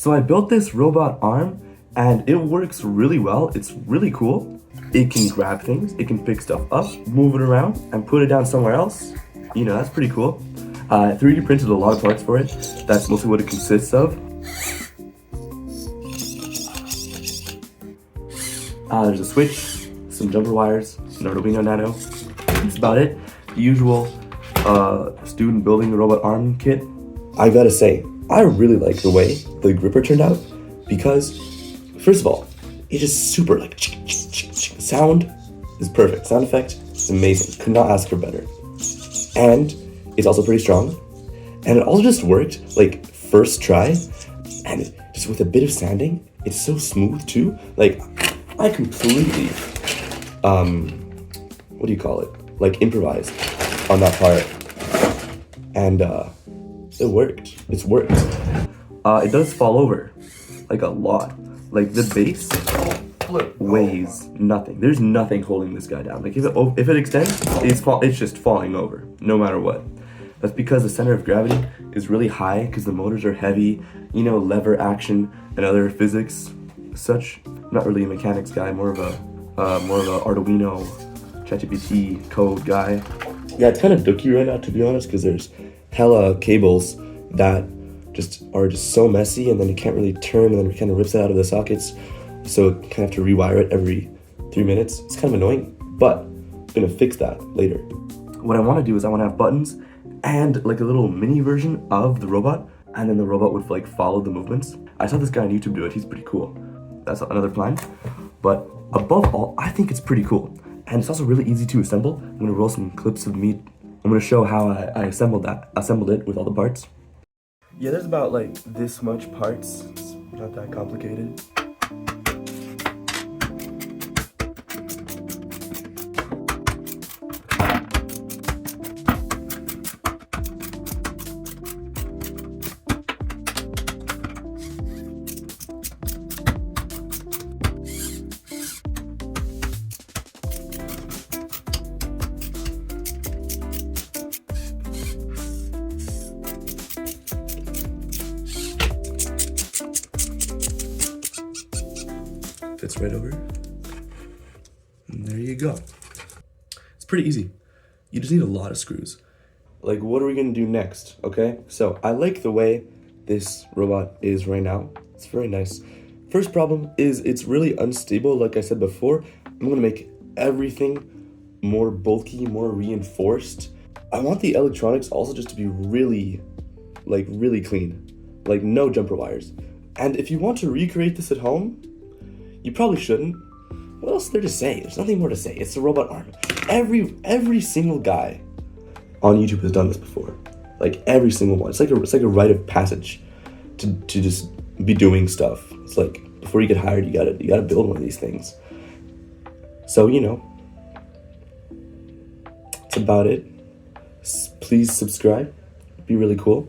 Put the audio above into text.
So I built this robot arm and it works really well. It's really cool. It can grab things, it can pick stuff up, move it around, and put it down somewhere else. You know, that's pretty cool. 3D printed a lot of parts for it. That's mostly what it consists of. There's a switch, some jumper wires, an Arduino Nano. That's about it. The usual student building a robot arm kit. I gotta say, I really like the way the gripper turned out because, first of all, it's just super like sound is perfect. Sound effect is amazing. Could not ask for better. And it's also pretty strong. And it all just worked like first try. And just with a bit of sanding, it's so smooth too. Like I completely, what do you call it? Like improvised on that part. And it worked. It's worked. It does fall over like a lot. Like the base weighs nothing. There's nothing holding this guy down. Like if it extends, it's just falling over, no matter what. That's because the center of gravity is really high because the motors are heavy, you know, lever action and other physics such. I'm not really a mechanics guy, more of a Arduino, ChatGPT code guy. Yeah, it's kind of dookie right now, to be honest, because there's hella cables that are just so messy, and then you can't really turn, and then it kind of rips it out of the sockets. So kind of have to rewire it every 3 minutes. It's kind of annoying, but I'm gonna fix that later. What I want to do is I want to have buttons and like a little mini version of the robot, and then the robot would like follow the movements. I saw this guy on YouTube do it. He's pretty cool. That's another plan. But above all, I think it's pretty cool, and it's also really easy to assemble. I'm gonna roll some clips of me. I'm gonna show how I assembled it with all the parts. Yeah, there's about like this much parts. It's not that complicated. Fits right over. And there you go. It's pretty easy. You just need a lot of screws. Like, what are we gonna do next, okay? So, I like the way this robot is right now. It's very nice. First problem is it's really unstable, like I said before. I'm gonna make everything more bulky, more reinforced. I want the electronics also just to be really clean. Like, no jumper wires. And if you want to recreate this at home, you probably shouldn't. What else is there to say? There's nothing more to say. It's a robot arm. Every single guy on YouTube has done this before. Like every single one. It's like a rite of passage to just be doing stuff. It's like before you get hired, you gotta build one of these things. So you know, that's about it. Please subscribe. It'd be really cool.